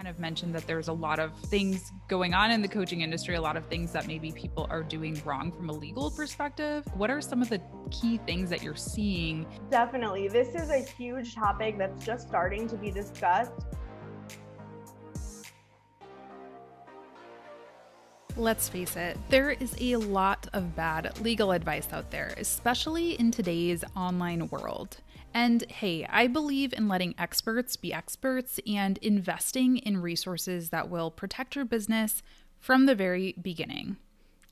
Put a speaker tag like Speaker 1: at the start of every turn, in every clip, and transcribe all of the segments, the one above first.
Speaker 1: kind of mentioned that there's a lot of things going on in the coaching industry, a lot of things that maybe people are doing wrong from a legal perspective. What are some of the key things that you're seeing?
Speaker 2: Definitely. This is a huge topic that's just starting to be discussed.
Speaker 1: Let's face it, there is a lot of bad legal advice out there, especially in today's online world. And hey, I believe in letting experts be experts and investing in resources that will protect your business from the very beginning.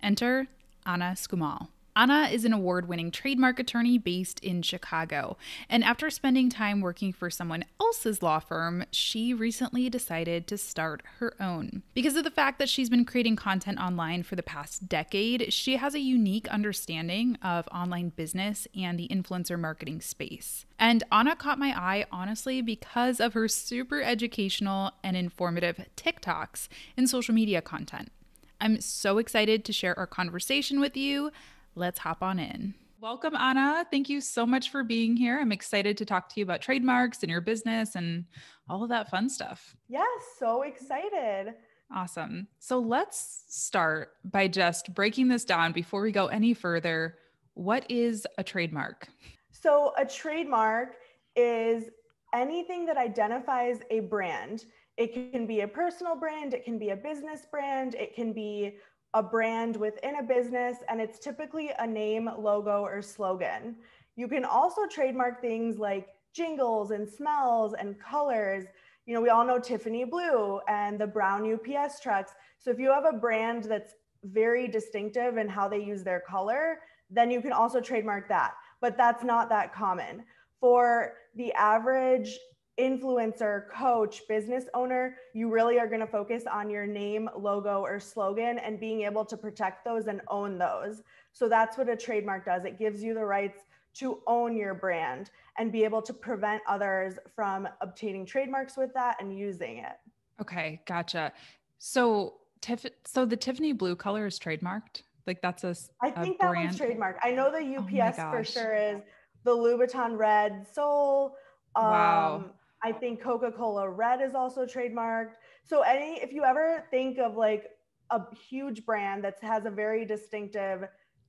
Speaker 1: Enter Ana Skoumal. Ana is an award-winning trademark attorney based in Chicago, and after spending time working for someone else's law firm, she recently decided to start her own. Because of the fact that she's been creating content online for the past decade, she has a unique understanding of online business and the influencer marketing space. And Ana caught my eye, honestly, because of her super educational and informative TikToks and social media content. I'm so excited to share our conversation with you. Let's hop on in. Welcome, Ana. Thank you so much for being here. I'm excited to talk to you about trademarks and your business and all of that fun stuff.
Speaker 2: Yes, so excited.
Speaker 1: Awesome. So let's start by just breaking this down before we go any further. What is a trademark?
Speaker 2: So a trademark is anything that identifies a brand. It can be a personal brand, it can be a business brand, it can be a brand within a business, and it's typically a name, logo, or slogan. You can also trademark things like jingles and smells and colors. You know, we all know Tiffany Blue and the brown UPS trucks. So if you have a brand that's very distinctive in how they use their color, then you can also trademark that. But that's not that common. For the average influencer, coach, business owner, you really are going to focus on your name, logo, or slogan and being able to protect those and own those. So that's what a trademark does. It gives you the rights to own your brand and be able to prevent others from obtaining trademarks with that and using it.
Speaker 1: Okay, gotcha. So the Tiffany blue color is trademarked? Like that's
Speaker 2: I think that one's trademarked. I know the UPS for sure is. The Louboutin red sole.
Speaker 1: Wow.
Speaker 2: I think Coca-Cola red is also trademarked. So if you ever think of like a huge brand that has a very distinctive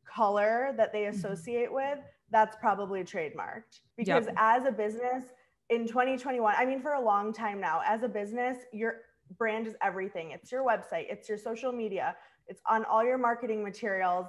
Speaker 2: color that they associate with, that's probably trademarked. Because as a business in 2021, I mean, for a long time now, as a business, your brand is everything. It's your website, it's your social media, it's on all your marketing materials.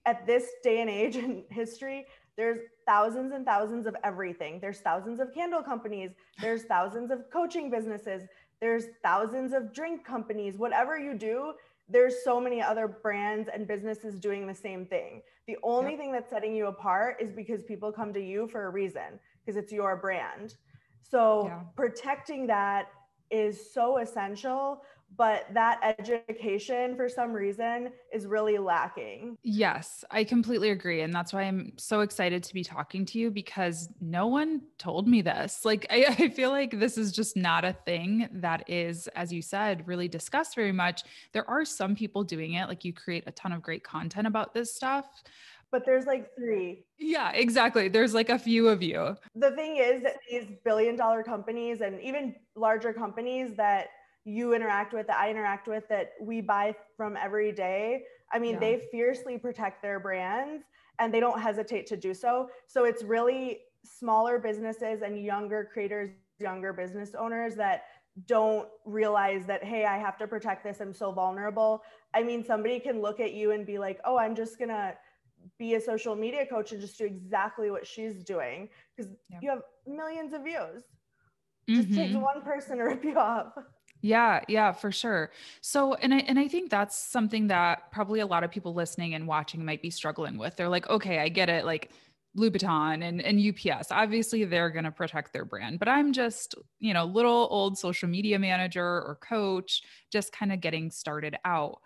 Speaker 2: At this day and age in history, there's thousands and thousands of everything. There's thousands of candle companies. There's thousands of coaching businesses. There's thousands of drink companies. Whatever you do, there's so many other brands and businesses doing the same thing. The only thing that's setting you apart is because people come to you for a reason, because it's your brand. So protecting that is so essential, but that education for some reason is really lacking.
Speaker 1: Yes, I completely agree. And that's why I'm so excited to be talking to you, because no one told me this. Like, I feel like this is just not a thing that is, as you said, really discussed very much. There are some people doing it. Like you create a ton of great content about this stuff.
Speaker 2: But there's like 3.
Speaker 1: Yeah, exactly. There's like a few of you.
Speaker 2: The thing is that these billion-dollar companies and even larger companies that you interact with, that I interact with, that we buy from every day, I mean, they fiercely protect their brands and they don't hesitate to do so. So it's really smaller businesses and younger creators, younger business owners that don't realize that, hey, I have to protect this. I'm so vulnerable. I mean, somebody can look at you and be like, oh, I'm just going to be a social media coach and just do exactly what she's doing because you have millions of views. Just takes one person to rip you off.
Speaker 1: Yeah, for sure. So, and I think that's something that probably a lot of people listening and watching might be struggling with. They're like, okay, I get it. Like Louboutin and UPS, obviously they're going to protect their brand, but I'm just, little old social media manager or coach, just kind of getting started out.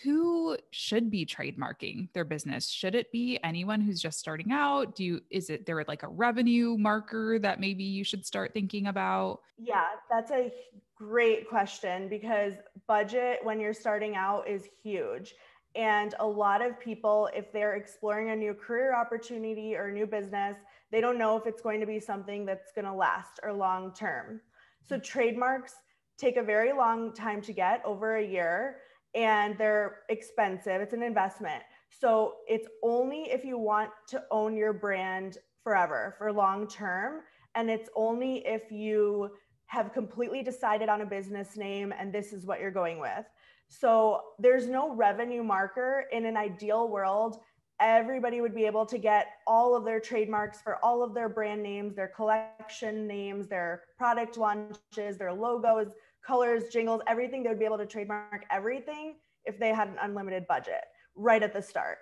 Speaker 1: Who should be trademarking their business? Should it be anyone who's just starting out? Is there like a revenue marker that maybe you should start thinking about?
Speaker 2: Yeah, that's a great question, because budget when you're starting out is huge. And a lot of people, if they're exploring a new career opportunity or a new business, they don't know if it's going to be something that's going to last or long term. So trademarks take a very long time to get, over a year, and they're expensive. It's an investment. So it's only if you want to own your brand forever, for long term. And it's only if you have completely decided on a business name and this is what you're going with. So there's no revenue marker. In an ideal world, everybody would be able to get all of their trademarks for all of their brand names, their collection names, their product launches, their logos, colors, jingles, everything. They would be able to trademark everything if they had an unlimited budget right at the start.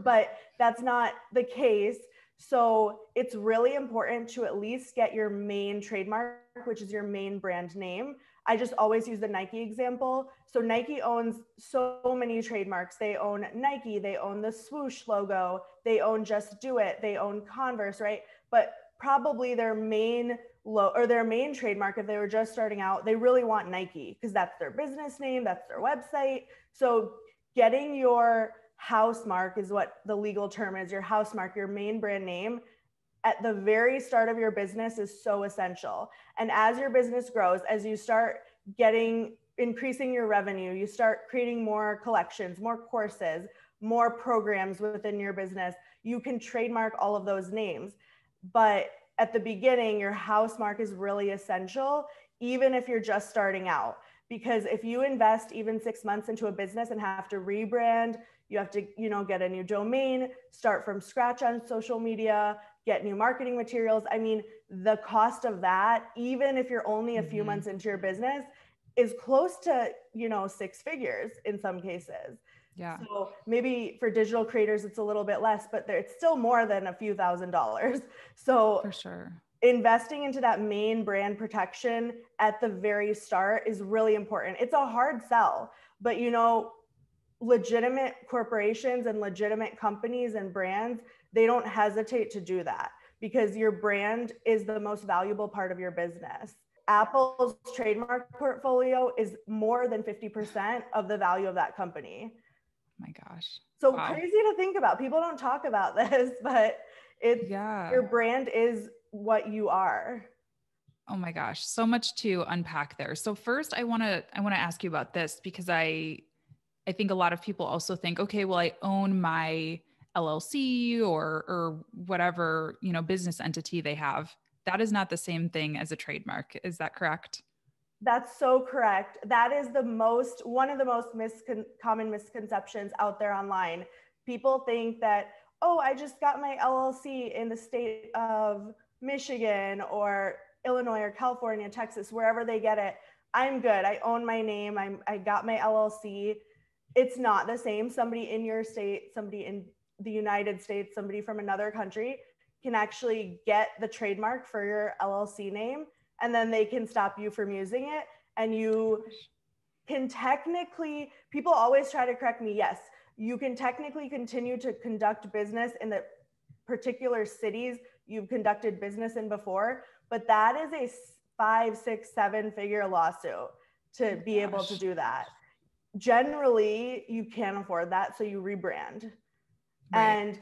Speaker 2: But that's not the case. So it's really important to at least get your main trademark, which is your main brand name. I just always use the Nike example. So Nike owns so many trademarks. They own Nike, they own the swoosh logo, they own Just Do It, they own Converse, right? But probably their main trademark, if they were just starting out, they really want Nike because that's their business name, that's their website. So getting your house mark is what the legal term is, your house mark, your main brand name at the very start of your business is so essential. And as your business grows, as you start increasing your revenue, you start creating more collections, more courses, more programs within your business, you can trademark all of those names. But at the beginning, your house mark is really essential, even if you're just starting out. Because if you invest even 6 months into a business and have to rebrand, you have to, get a new domain, start from scratch on social media, get new marketing materials. I mean, the cost of that, even if you're only a few months into your business, is close to, 6 figures in some cases.
Speaker 1: Yeah.
Speaker 2: So maybe for digital creators, it's a little bit less, but it's still more than a few $1,000s. So
Speaker 1: for sure,
Speaker 2: investing into that main brand protection at the very start is really important. It's a hard sell, but legitimate corporations and legitimate companies and brands, they don't hesitate to do that because your brand is the most valuable part of your business. Apple's trademark portfolio is more than 50% of the value of that company.
Speaker 1: My gosh.
Speaker 2: So wow. Crazy to think about. People don't talk about this, but your brand is what you are.
Speaker 1: Oh my gosh. So much to unpack there. So first I want to ask you about this because I think a lot of people also think, okay, well, I own my LLC or whatever, business entity they have. That is not the same thing as a trademark. Is that correct?
Speaker 2: That's so correct. That is one of the most common misconceptions out there online. People think that, oh, I just got my LLC in the state of Michigan or Illinois or California, Texas, wherever they get it. I'm good. I own my name. I got my LLC. It's not the same. Somebody in your state, somebody in the United States, somebody from another country can actually get the trademark for your LLC name, and then they can stop you from using it. And you can technically, people always try to correct me. Yes, you can technically continue to conduct business in the particular cities you've conducted business in before, but that is a 5, 6, 7-figure lawsuit to be able to do that. Generally, you can't afford that, so you rebrand. Right. And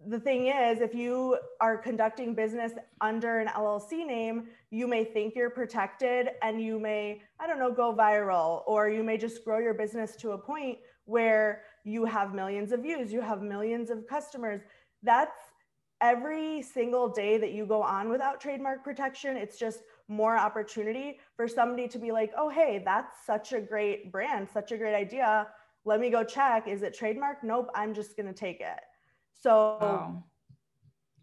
Speaker 2: the thing is, if you are conducting business under an LLC name, you may think you're protected and you may, go viral, or you may just grow your business to a point where you have millions of views, you have millions of customers. That's every single day that you go on without trademark protection. It's just more opportunity for somebody to be like, oh, hey, that's such a great brand, such a great idea. Let me go check. Is it trademark? Nope. I'm just going to take it. So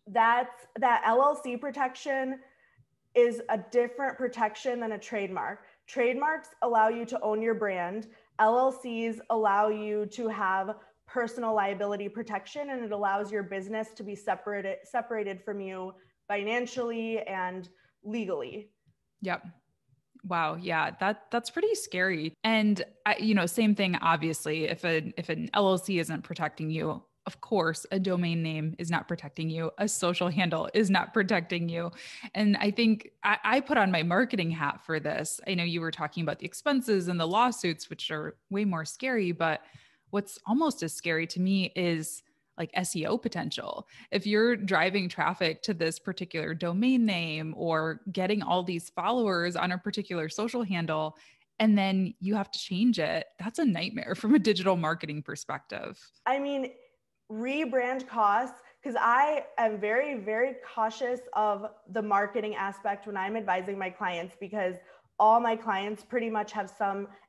Speaker 2: that LLC protection is a different protection than a trademark. Trademarks allow you to own your brand. LLCs allow you to have personal liability protection, and it allows your business to be separated from you financially and legally.
Speaker 1: Yep. Wow. Yeah. That's pretty scary. And same thing, obviously, if an LLC isn't protecting you, of course, a domain name is not protecting you. A social handle is not protecting you. And I think I put on my marketing hat for this. I know you were talking about the expenses and the lawsuits, which are way more scary, but what's almost as scary to me is like SEO potential. If you're driving traffic to this particular domain name or getting all these followers on a particular social handle, and then you have to change it, that's a nightmare from a digital marketing perspective.
Speaker 2: I mean, rebrand costs, because I am very, very cautious of the marketing aspect when I'm advising my clients, because all my clients pretty much have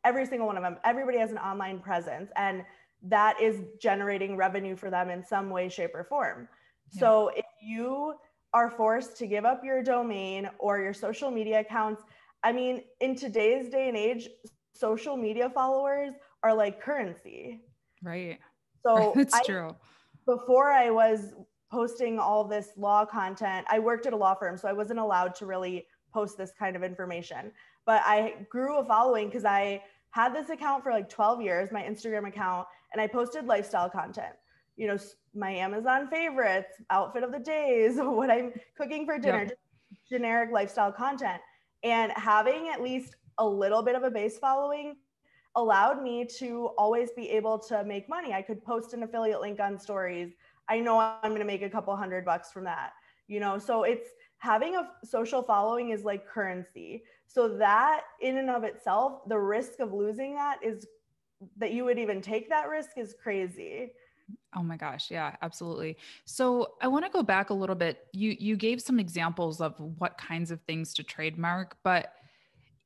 Speaker 2: every single one of them, everybody has an online presence, and that is generating revenue for them in some way, shape, or form. Yeah. So if you are forced to give up your domain or your social media accounts, I mean, in today's day and age, social media followers are like currency.
Speaker 1: Right.
Speaker 2: So
Speaker 1: it's true.
Speaker 2: Before I was posting all this law content, I worked at a law firm, so I wasn't allowed to really post this kind of information. But I grew a following because I had this account for like 12 years, my Instagram account, and I posted lifestyle content. You know, my Amazon favorites, outfit of the days, what I'm cooking for dinner, just generic lifestyle content. And having at least a little bit of a base following allowed me to always be able to make money. I could post an affiliate link on stories. I know I'm going to make a couple $100 from that, you know? So it's having a social following is like currency. So that in and of itself, the risk of losing that you would even take that risk is crazy.
Speaker 1: Oh my gosh. Yeah, absolutely. So I want to go back a little bit. You gave some examples of what kinds of things to trademark, but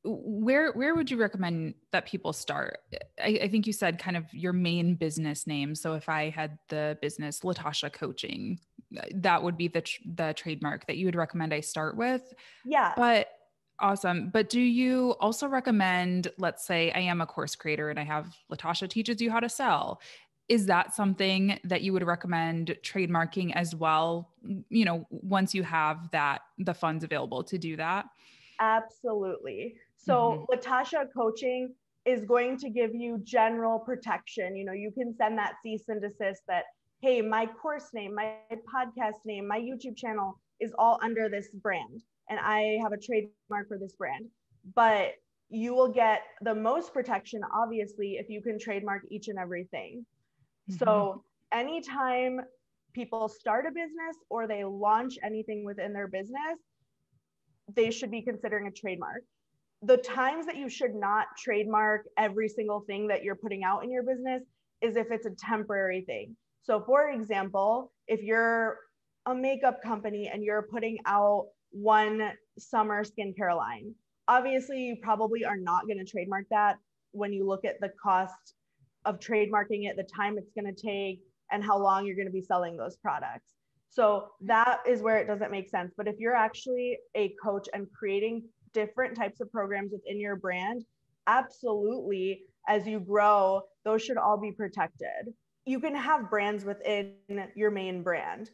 Speaker 1: where would you recommend that people start? I think you said kind of your main business name. So if I had the business Latasha Coaching, that would be the trademark that you would recommend I start with.
Speaker 2: Yeah.
Speaker 1: But awesome. But do you also recommend, let's say I am a course creator and I have Latasha teaches you how to sell. Is that something that you would recommend trademarking as well? You know, once you have the funds available to do that?
Speaker 2: Absolutely. So Latasha Coaching is going to give you general protection. You know, you can send that cease and desist that, hey, my course name, my podcast name, my YouTube channel is all under this brand, and I have a trademark for this brand. But you will get the most protection, obviously, if you can trademark each and everything. So anytime people start a business or they launch anything within their business, they should be considering a trademark. The times that you should not trademark every single thing that you're putting out in your business is if it's a temporary thing. So for example, if you're a makeup company and you're putting out one summer skincare line, obviously you probably are not going to trademark that when you look at the cost of trademarking it, the time it's going to take, and how long you're going to be selling those products. So that is where it doesn't make sense. But if you're actually a coach and creating different types of programs within your brand, absolutely, as you grow, those should all be protected. You can have brands within your main brand.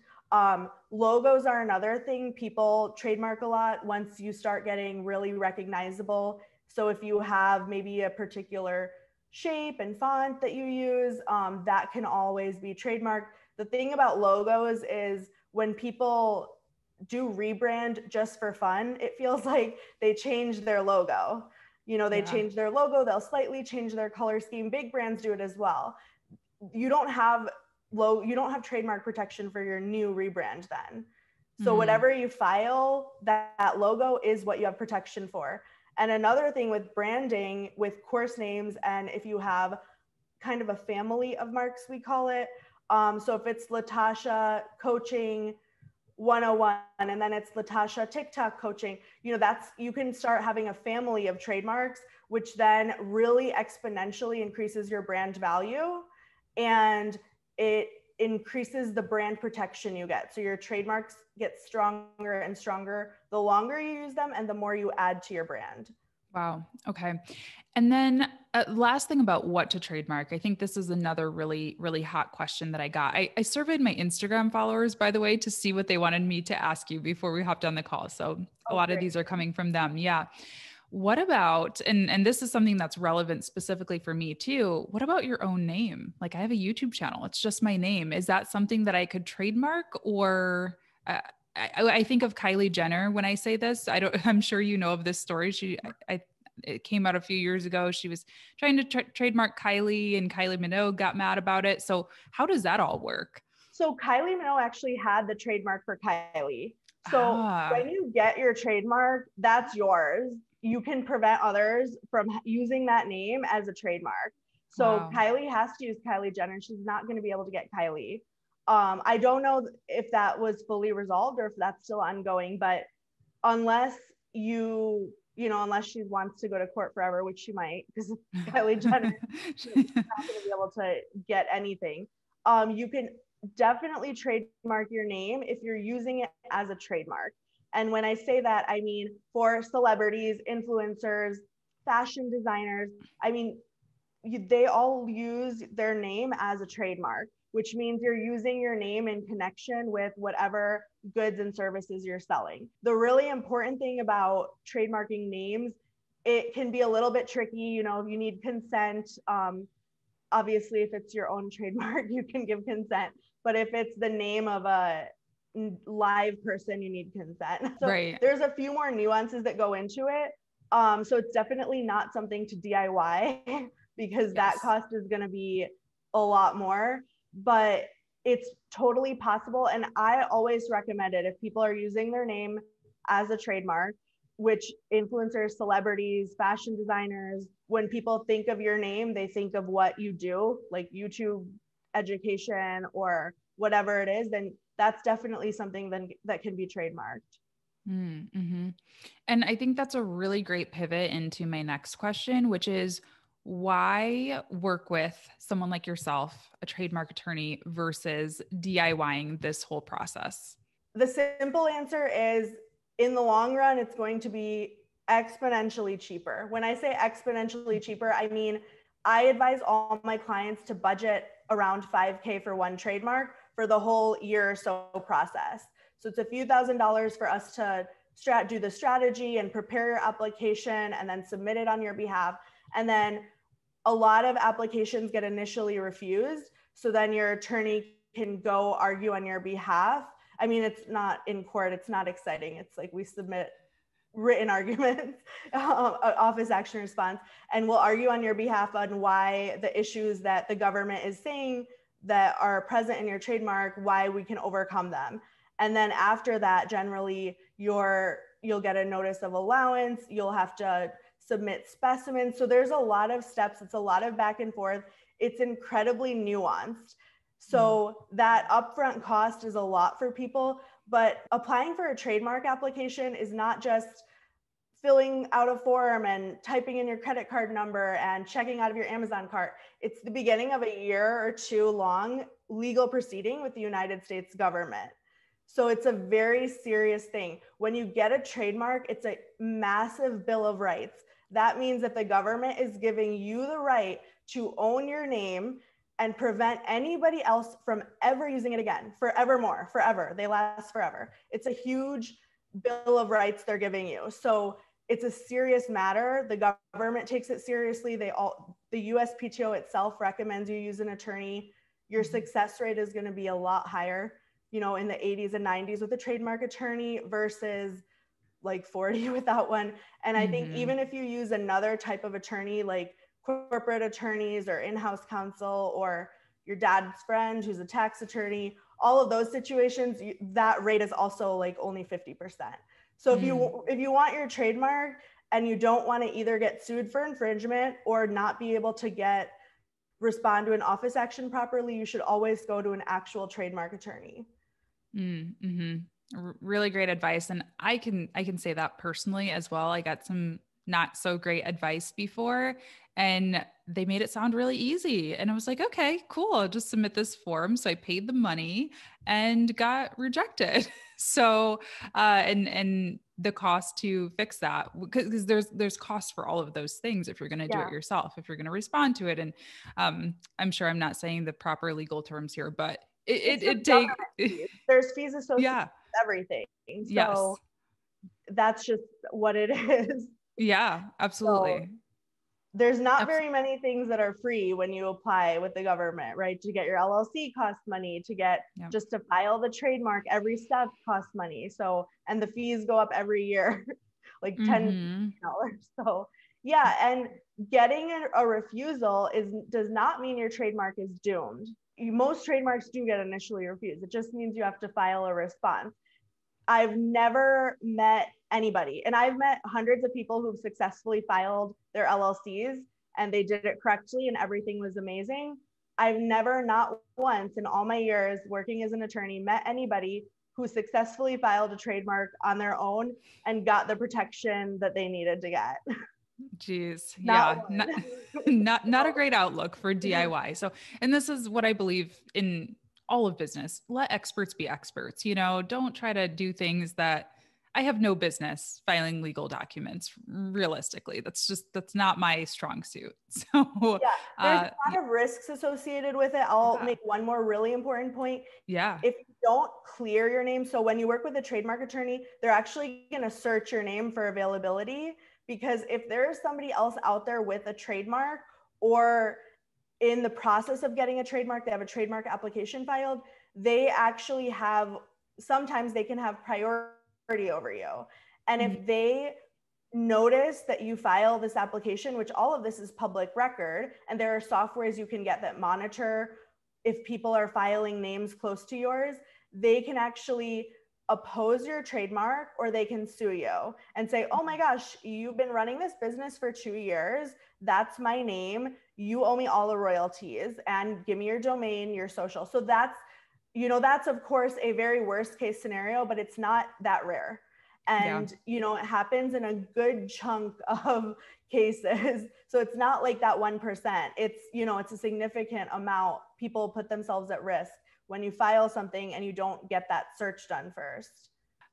Speaker 2: Logos are another thing people trademark a lot once you start getting really recognizable. So if you have maybe a particular shape and font that you use, that can always be trademarked. The thing about logos is when people do rebrand just for fun, it feels like they change their logo. You know, they change their logo, they'll slightly change their color scheme. Big brands do it as well. You don't have trademark protection for your new rebrand then. So whatever you file, that logo is what you have protection for. And another thing with branding, with course names, and if you have kind of a family of marks, we call it. So if it's Latasha Coaching 101, and then it's Latasha TikTok Coaching, you know, you can start having a family of trademarks, which then really exponentially increases your brand value, and it increases the brand protection you get. So your trademarks get stronger and stronger the longer you use them and the more you add to your brand.
Speaker 1: Wow. Okay. And then last thing about what to trademark. I think this is another really, really hot question that I got. I surveyed my Instagram followers, by the way, to see what they wanted me to ask you before we hopped on the call. So a lot of these are coming from them. Yeah. What about, and this is something that's relevant specifically for me too. What about your own name? Like I have a YouTube channel. It's just my name. Is that something that I could trademark? Or I think of Kylie Jenner when I say this. I'm sure you know of this story. It came out a few years ago. She was trying to trademark Kylie, and Kylie Minogue got mad about it. So how does that all work?
Speaker 2: So Kylie Minogue actually had the trademark for Kylie. So when you get your trademark, that's yours. You can prevent others from using that name as a trademark. So Kylie has to use Kylie Jenner. She's not going to be able to get Kylie. I don't know if that was fully resolved or if that's still ongoing, but unless unless she wants to go to court forever, which she might, because Kylie Jenner, she's not going to be able to get anything. You can definitely trademark your name if you're using it as a trademark. And when I say that, I mean for celebrities, influencers, fashion designers, they all use their name as a trademark, which means you're using your name in connection with whatever goods and services you're selling. The really important thing about trademarking names, it can be a little bit tricky, you need consent. Obviously, if it's your own trademark, you can give consent. But if it's the name of a live person, you need consent. So there's a few more nuances that go into it. So it's definitely not something to DIY because that cost is going to be a lot more, but it's totally possible. And I always recommend it if people are using their name as a trademark, which influencers, celebrities, fashion designers, when people think of your name, they think of what you do, like YouTube education or whatever it is, then that's definitely something that can be trademarked.
Speaker 1: Mm-hmm. And I think that's a really great pivot into my next question, which is why work with someone like yourself, a trademark attorney, versus DIYing this whole process?
Speaker 2: The simple answer is, in the long run, it's going to be exponentially cheaper. When I say exponentially cheaper, I mean, I advise all my clients to budget around $5,000 for one trademark for the whole year or so process. So it's a few $1,000s for us to do the strategy and prepare your application and then submit it on your behalf. And then a lot of applications get initially refused. So then your attorney can go argue on your behalf. I mean, it's not in court. It's not exciting. It's like we submit written arguments, office action response, and we'll argue on your behalf on why the issues that the government is saying that are present in your trademark, why we can overcome them. And then after that, generally, you'll get a notice of allowance. You'll have to submit specimens. So there's a lot of steps. It's a lot of back and forth. It's incredibly nuanced. So that upfront cost is a lot for people, but applying for a trademark application is not just filling out a form and typing in your credit card number and checking out of your Amazon cart. It's the beginning of a year or two long legal proceeding with the United States government. So it's a very serious thing. When you get a trademark, it's a massive bill of rights. That means that the government is giving you the right to own your name and prevent anybody else from ever using it again, forevermore, forever. They last forever. It's a huge bill of rights they're giving you. So it's a serious matter. The government takes it seriously. The USPTO itself recommends you use an attorney. Your success rate is going to be a lot higher, in the 80s and 90s with a trademark attorney versus like 40 without one. And I think even if you use another type of attorney, like corporate attorneys or in-house counsel or your dad's friend who's a tax attorney, all of those situations, that rate is also like only 50%. So if you want your trademark and you don't want to either get sued for infringement or not be able to respond to an office action properly, you should always go to an actual trademark attorney.
Speaker 1: Really great advice. And I can say that personally as well. I got some not so great advice before and they made it sound really easy. And I was like, okay, cool. I'll just submit this form. So I paid the money and got rejected. So, and the cost to fix that, because there's costs for all of those things. If you're going to do it yourself, if you're going to respond to it. And, I'm sure I'm not saying the proper legal terms here, but it takes,
Speaker 2: there's fees associated with everything. So that's just what it is.
Speaker 1: Yeah, absolutely.
Speaker 2: So there's not very many things that are free when you apply with the government, right? To get your LLC costs money, to get just to file the trademark, every step costs money. So, and the fees go up every year, like $10. So yeah. And getting a refusal does not mean your trademark is doomed. most trademarks do get initially refused. It just means you have to file a response. I've never met anybody, and I've met hundreds of people who've successfully filed their LLCs and they did it correctly and everything was amazing. I've never, not once in all my years working as an attorney, met anybody who successfully filed a trademark on their own and got the protection that they needed to get.
Speaker 1: Jeez.
Speaker 2: Not
Speaker 1: Yeah.
Speaker 2: one.
Speaker 1: Not a great outlook for DIY. So, and this is what I believe in all of business. Let experts be experts. You know, don't try to do things that I have no business filing legal documents. Realistically, that's not my strong suit. So,
Speaker 2: Yeah, there's a lot of risks associated with it. I'll make one more really important point.
Speaker 1: Yeah.
Speaker 2: If you don't clear your name, so when you work with a trademark attorney, they're actually going to search your name for availability, because if there's somebody else out there with a trademark or in the process of getting a trademark, they have a trademark application filed, they actually have, sometimes they can have priority over you. And if they notice that you file this application, which all of this is public record, and there are softwares you can get that monitor if people are filing names close to yours, they can actually oppose your trademark, or they can sue you and say, oh my gosh, you've been running this business for 2 years. That's my name. You owe me all the royalties, and give me your domain, your social. So that's, you know, that's of course a very worst case scenario, but it's not that rare. And, you know, it happens in a good chunk of cases. So it's not like that 1%. It's, you know, it's a significant amount. People put themselves at risk when you file something and you don't get that search done first.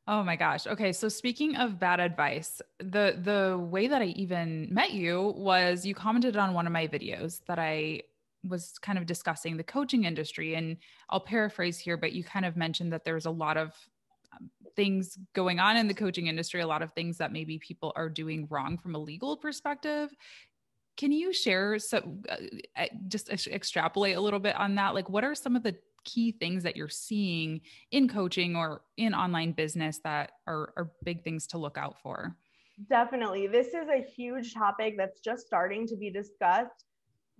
Speaker 1: Oh my gosh. Okay. So speaking of bad advice, the way that I even met you was you commented on one of my videos that I was kind of discussing the coaching industry. And I'll paraphrase here, but you kind of mentioned that there's a lot of things going on in the coaching industry, a lot of things that maybe people are doing wrong from a legal perspective. Can you share, just extrapolate a little bit on that? Like, what are some of the key things that you're seeing in coaching or in online business that are big things to look out for?
Speaker 2: Definitely. This is a huge topic that's just starting to be discussed.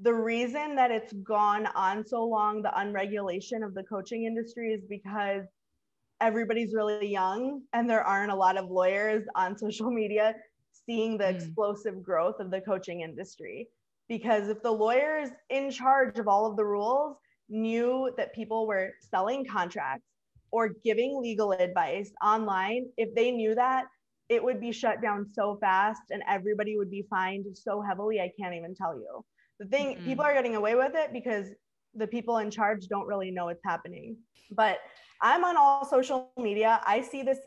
Speaker 2: The reason that it's gone on so long, the unregulation of the coaching industry, is because everybody's really young and there aren't a lot of lawyers on social media seeing the explosive growth of the coaching industry. Because if the lawyers in charge of all of the rules knew that people were selling contracts or giving legal advice online, if they knew that, it would be shut down so fast and everybody would be fined so heavily, I can't even tell you. The thing, people are getting away with it because the people in charge don't really know what's happening. But I'm on all social media. I see this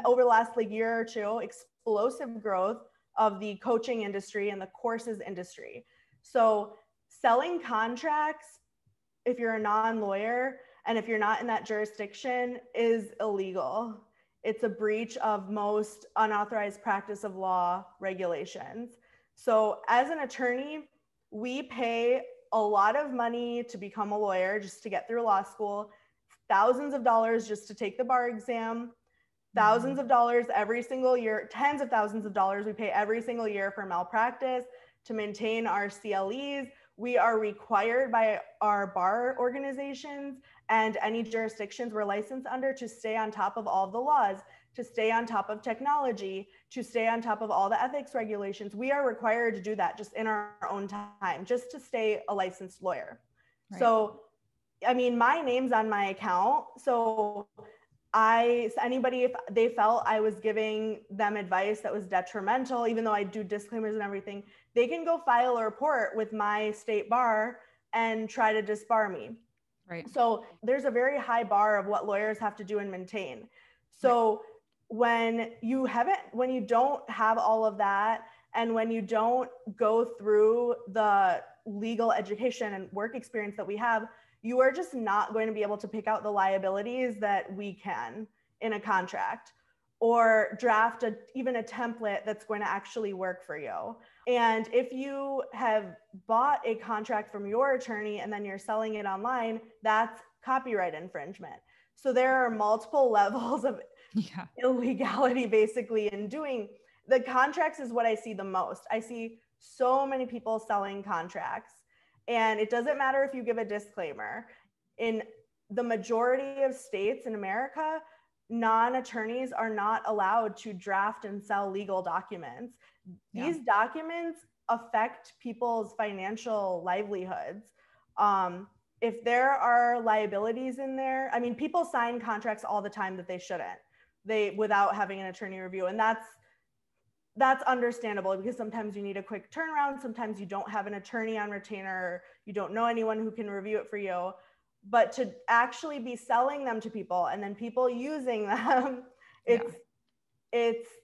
Speaker 2: over the last year or two, explosive growth of the coaching industry and the courses industry. So selling contracts, if you're a non-lawyer and if you're not in that jurisdiction, is illegal. It's a breach of most unauthorized practice of law regulations. So as an attorney, we pay a lot of money to become a lawyer just to get through law school, thousands of dollars just to take the bar exam, thousands of dollars every single year, tens of thousands of dollars we pay every single year for malpractice, to maintain our CLEs. We are required by our bar organizations and any jurisdictions we're licensed under to stay on top of all the laws, to stay on top of technology, to stay on top of all the ethics regulations. We are required to do that just in our own time, just to stay a licensed lawyer. Right. So, I mean, my name's on my account. So anybody, if they felt I was giving them advice that was detrimental, even though I do disclaimers and everything, they can go file a report with my state bar and try to disbar me. Right. So there's a very high bar of what lawyers have to do and maintain. So when you don't have all of that, and when you don't go through the legal education and work experience that we have, you are just not going to be able to pick out the liabilities that we can in a contract, or draft even a template that's going to actually work for you. And if you have bought a contract from your attorney and then you're selling it online, that's copyright infringement. So there are multiple levels of illegality basically in doing the contracts is what I see the most. I see so many people selling contracts, and it doesn't matter if you give a disclaimer. in the majority of states in America, non-attorneys are not allowed to draft and sell legal documents. These documents affect people's financial livelihoods. If there are liabilities in there, I mean, people sign contracts all the time that they shouldn't, without having an attorney review. And that's understandable, because sometimes you need a quick turnaround. Sometimes you don't have an attorney on retainer. You don't know anyone who can review it for you. But to actually be selling them to people and then people using them,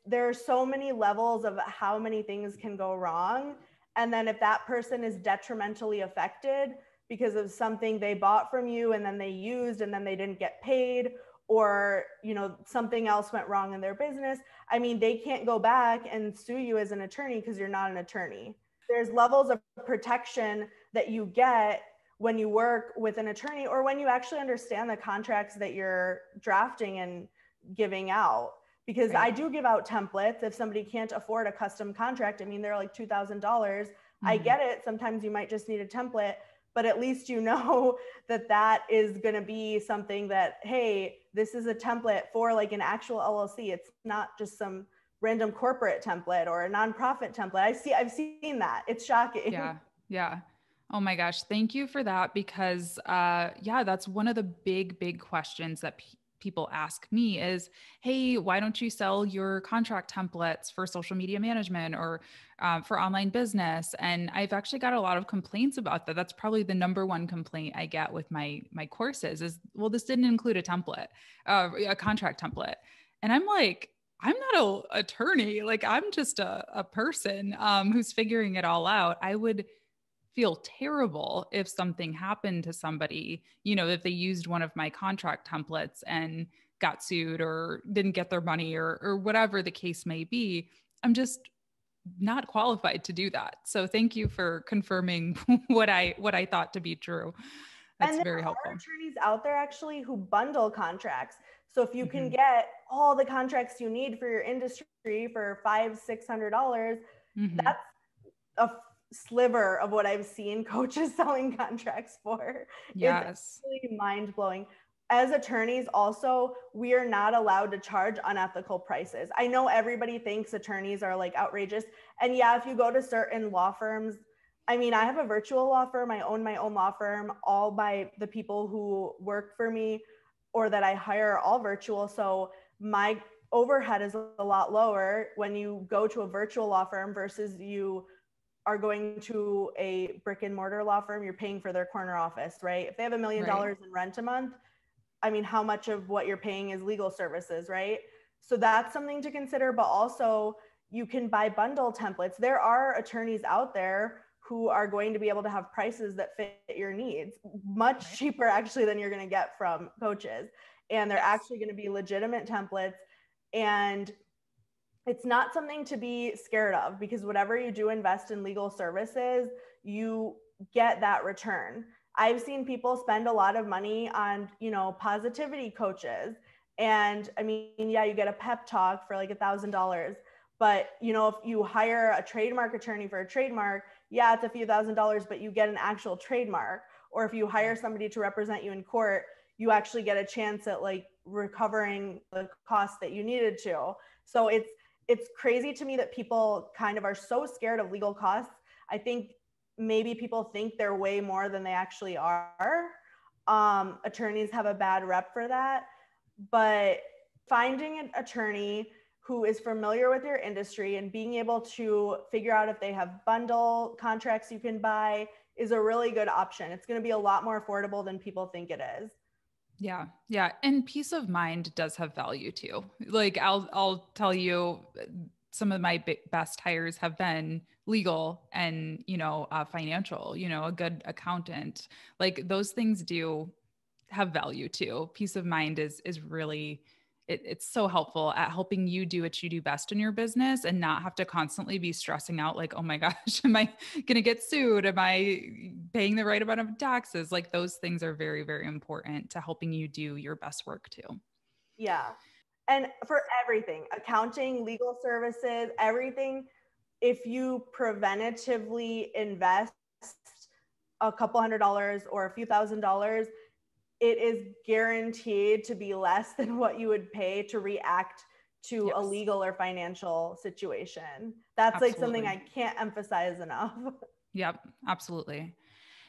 Speaker 2: there are so many levels of how many things can go wrong. And then if that person is detrimentally affected because of something they bought from you and then they used and then they didn't get paid, or, you know, something else went wrong in their business, I mean, they can't go back and sue you as an attorney because you're not an attorney. There's levels of protection that you get when you work with an attorney, or when you actually understand the contracts that you're drafting and giving out. Because I do give out templates if somebody can't afford a custom contract. I mean, they're like $2,000. I get it. Sometimes you might just need a template, but at least you know that is going to be something that, hey, this is a template for like an actual LLC. It's not just some random corporate template or a nonprofit template. I've seen that. It's shocking.
Speaker 1: Yeah. Oh my gosh. Thank you for that, because that's one of the big questions that people ask me is, hey, why don't you sell your contract templates for social media management or for online business? And I've actually got a lot of complaints about that. That's probably the number one complaint I get with my courses is, well, this didn't include a template, a contract template. And I'm like, I'm not an attorney. Like, I'm just a person who's figuring it all out. I would feel terrible if something happened to somebody, you know, if they used one of my contract templates and got sued or didn't get their money or whatever the case may be. I'm just not qualified to do that. So thank you for confirming what I thought to be true. That's very helpful.
Speaker 2: And there are attorneys out there actually who bundle contracts. So if you can get all the contracts you need for your industry for $500-$600, that's a sliver of what I've seen coaches selling contracts for.
Speaker 1: Yes.
Speaker 2: It's really mind-blowing. As attorneys also, we are not allowed to charge unethical prices. I know everybody thinks attorneys are like outrageous. And yeah, if you go to certain law firms, I mean, I have a virtual law firm. I own my own law firm. All by the people who work for me or that I hire are all virtual. So my overhead is a lot lower when you go to a virtual law firm versus you are going to a brick and mortar law firm. You're paying for their corner office, right? If they have $1 million in rent a month, I mean, how much of what you're paying is legal services, right? So that's something to consider, but also you can buy bundle templates. There are attorneys out there who are going to be able to have prices that fit your needs, much cheaper actually than you're going to get from coaches. And they're actually going to be legitimate templates. And it's not something to be scared of, because whatever you do invest in legal services, you get that return. I've seen people spend a lot of money on, you know, positivity coaches. And I mean, yeah, you get a pep talk for like $1,000, but you know, if you hire a trademark attorney for a trademark, yeah, it's a few $1,000s, but you get an actual trademark. Or if you hire somebody to represent you in court, you actually get a chance at like recovering the costs that you needed to. So it's crazy to me that people kind of are so scared of legal costs. I think maybe people think they're way more than they actually are. Attorneys have a bad rep for that, but finding an attorney who is familiar with your industry and being able to figure out if they have bundle contracts you can buy is a really good option. It's going to be a lot more affordable than people think it is.
Speaker 1: Yeah. Yeah. And peace of mind does have value too. Like I'll tell you, some of my best hires have been legal and, you know, financial, you know, a good accountant. Like those things do have value too. Peace of mind is really, it's so helpful at helping you do what you do best in your business and not have to constantly be stressing out like, oh my gosh, am I going to get sued? Am I paying the right amount of taxes? Like those things are very, very important to helping you do your best work too.
Speaker 2: Yeah. And for everything, accounting, legal services, everything, if you preventatively invest a couple $100s or a few $1,000s, it is guaranteed to be less than what you would pay to react to a legal or financial situation. That's like something I can't emphasize enough.
Speaker 1: Yep, absolutely.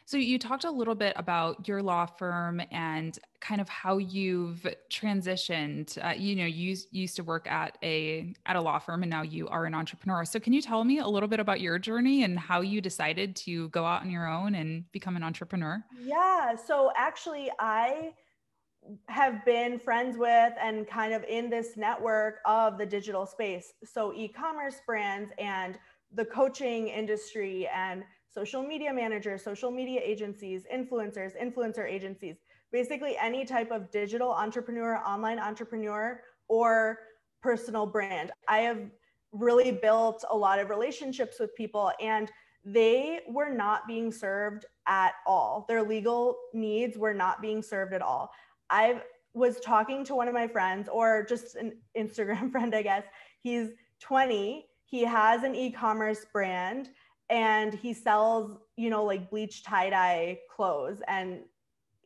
Speaker 1: So you talked a little bit about your law firm and kind of how you've transitioned. You used to work at a law firm, and now you are an entrepreneur. So can you tell me a little bit about your journey and how you decided to go out on your own and become an entrepreneur?
Speaker 2: Yeah. So actually, I have been friends with and kind of in this network of the digital space. So e-commerce brands and the coaching industry and social media managers, social media agencies, influencers, influencer agencies, basically any type of digital entrepreneur, online entrepreneur, or personal brand. I have really built a lot of relationships with people, and they were not being served at all. Their legal needs were not being served at all. I was talking to one of my friends, or just an Instagram friend, I guess. He's 20. He has an e-commerce brand, and he sells, like bleach tie-dye clothes. And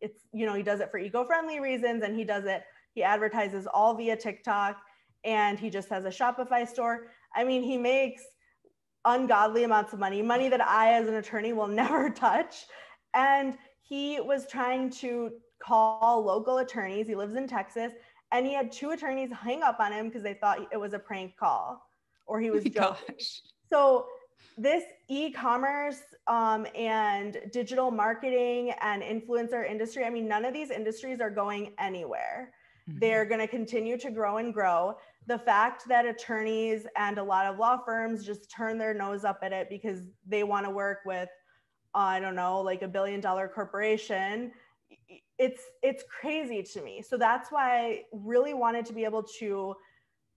Speaker 2: it's, he does it for eco-friendly reasons, and he advertises all via TikTok, and he just has a Shopify store. I mean, he makes ungodly amounts of money that I, as an attorney, will never touch. And he was trying to call local attorneys. He lives in Texas, and he had 2 attorneys hang up on him because they thought it was a prank call or he was joking. Gosh. So this e-commerce and digital marketing and influencer industry, I mean, none of these industries are going anywhere. They're going to continue to grow and grow. The fact that attorneys and a lot of law firms just turn their nose up at it because they want to work with, I don't know, like $1 billion corporation, it's crazy to me. So that's why I really wanted to be able to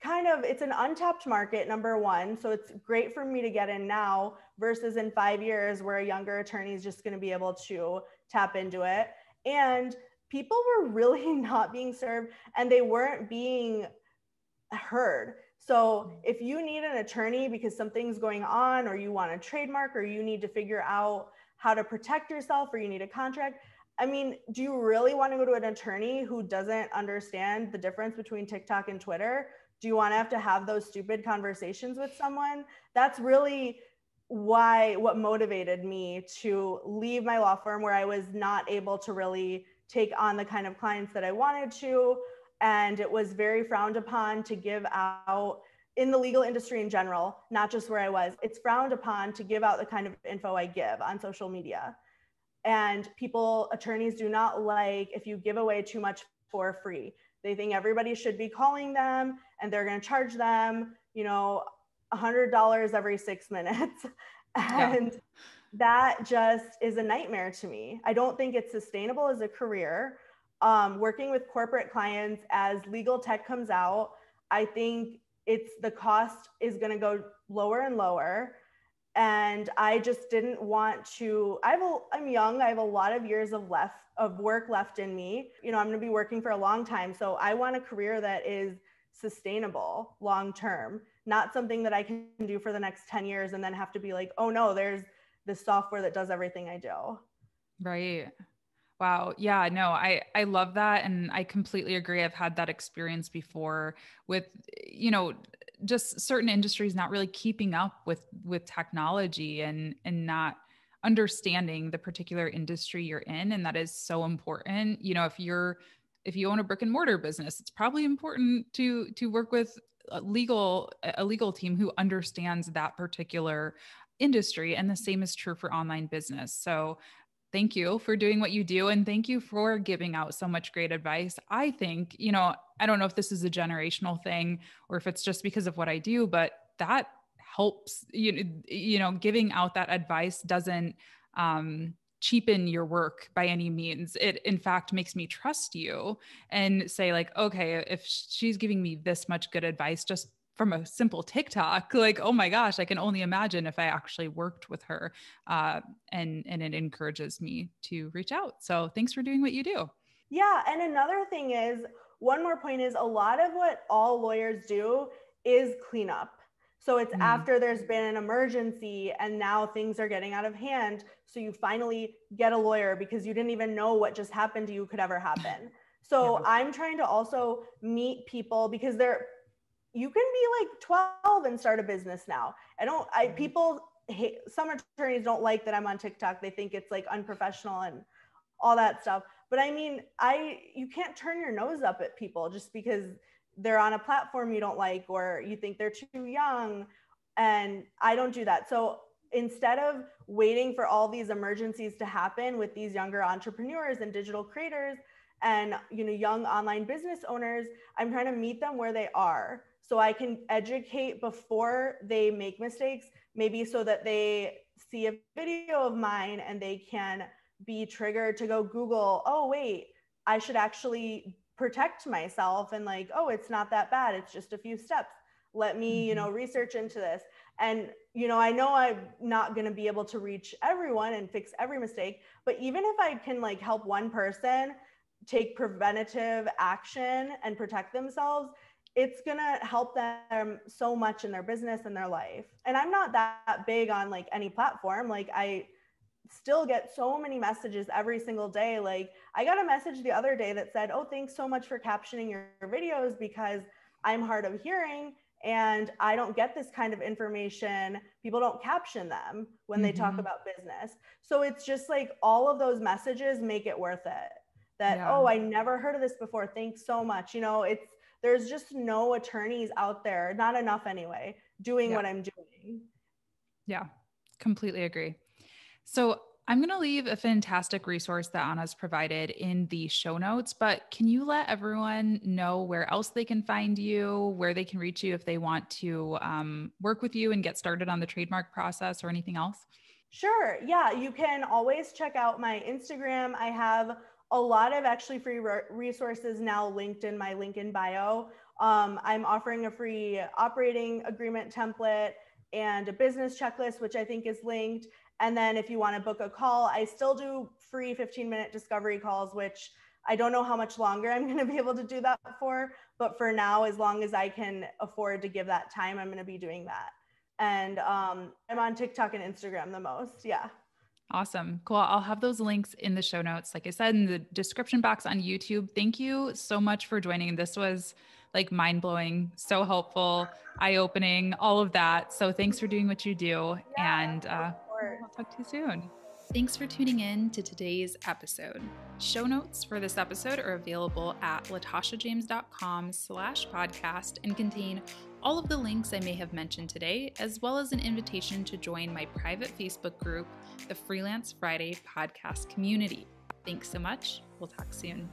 Speaker 2: it's an untapped market, number one. So it's great for me to get in now versus in 5 years where a younger attorney is just going to be able to tap into it. And people were really not being served, and they weren't being heard. So if you need an attorney because something's going on, or you want a trademark, or you need to figure out how to protect yourself, or you need a contract, I mean, do you really want to go to an attorney who doesn't understand the difference between TikTok and Twitter? Do you want to have those stupid conversations with someone? That's really what motivated me to leave my law firm, where I was not able to really take on the kind of clients that I wanted to. And it was very frowned upon to give out, in the legal industry in general, not just where I was, it's frowned upon to give out the kind of info I give on social media. And attorneys do not like if you give away too much for free. They think everybody should be calling them, and they're going to charge them, $100 every 6 minutes. And that just is a nightmare to me. I don't think it's sustainable as a career. Working with corporate clients as legal tech comes out, I think the cost is going to go lower and lower. And I just didn't want to, I'm young. I have a lot of years of work left in me. I'm going to be working for a long time. So I want a career that is sustainable long-term, not something that I can do for the next 10 years and then have to be like, oh no, there's this software that does everything I do.
Speaker 1: Right. Wow. Yeah, no, I love that. And I completely agree. I've had that experience before with, just certain industries not really keeping up with technology and not understanding the particular industry you're in. And that is so important. If you own a brick and mortar business, it's probably important to work with a legal team who understands that particular industry. And the same is true for online business. So thank you for doing what you do. And thank you for giving out so much great advice. I think, I don't know if this is a generational thing or if it's just because of what I do, but that helps, giving out that advice doesn't cheapen your work by any means. It, in fact, makes me trust you and say like, okay, if she's giving me this much good advice, just from a simple TikTok, like, oh my gosh, I can only imagine if I actually worked with her. And it encourages me to reach out. So thanks for doing what you do.
Speaker 2: Yeah. And another thing is, one more point is, a lot of what all lawyers do is cleanup. So it's after there's been an emergency and now things are getting out of hand. So you finally get a lawyer because you didn't even know what just happened to you could ever happen. So I'm trying to also meet people because you can be like 12 and start a business now. People hate, some attorneys don't like that I'm on TikTok. They think it's like unprofessional and all that stuff. But I mean, you can't turn your nose up at people just because they're on a platform you don't like, or you think they're too young. And I don't do that. So instead of waiting for all these emergencies to happen with these younger entrepreneurs and digital creators and, you know, young online business owners, I'm trying to meet them where they are so I can educate before they make mistakes, maybe so that they see a video of mine and they can be triggered to go Google, oh, wait, I should actually protect myself, and like, oh, it's not that bad. It's just a few steps. Let me, you know, research into this. And, you know I'm not going to be able to reach everyone and fix every mistake, but even if I can like help one person take preventative action and protect themselves, it's going to help them so much in their business and their life. And I'm not that big on like any platform. Like I still get so many messages every single day. Like I got a message the other day that said, oh, thanks so much for captioning your videos because I'm hard of hearing and I don't get this kind of information. People don't caption them when they talk about business. So it's just like all of those messages make it worth it. That, oh, I never heard of this before. Thanks so much. You know, there's just no attorneys out there, not enough anyway, doing what I'm doing.
Speaker 1: Yeah, completely agree. So I'm going to leave a fantastic resource that Anna's provided in the show notes, but can you let everyone know where else they can find you, where they can reach you if they want to work with you and get started on the trademark process or anything else?
Speaker 2: Sure. Yeah, you can always check out my Instagram. I have a lot of actually free resources now linked in my link in bio. I'm offering a free operating agreement template and a business checklist, which I think is linked. And then if you want to book a call, I still do free 15-minute discovery calls, which I don't know how much longer I'm going to be able to do that for. But for now, as long as I can afford to give that time, I'm going to be doing that. And I'm on TikTok and Instagram the most. Yeah.
Speaker 1: Awesome. Cool. I'll have those links in the show notes. Like I said, in the description box on YouTube. Thank you so much for joining. This was like mind-blowing, so helpful, eye-opening, all of that. So thanks for doing what you do. And I'll talk to you soon. Thanks for tuning in to today's episode. Show notes for this episode are available at latashajames.com/podcast and contain all of the links I may have mentioned today, as well as an invitation to join my private Facebook group, the Freelance Friday podcast community. Thanks so much. We'll talk soon.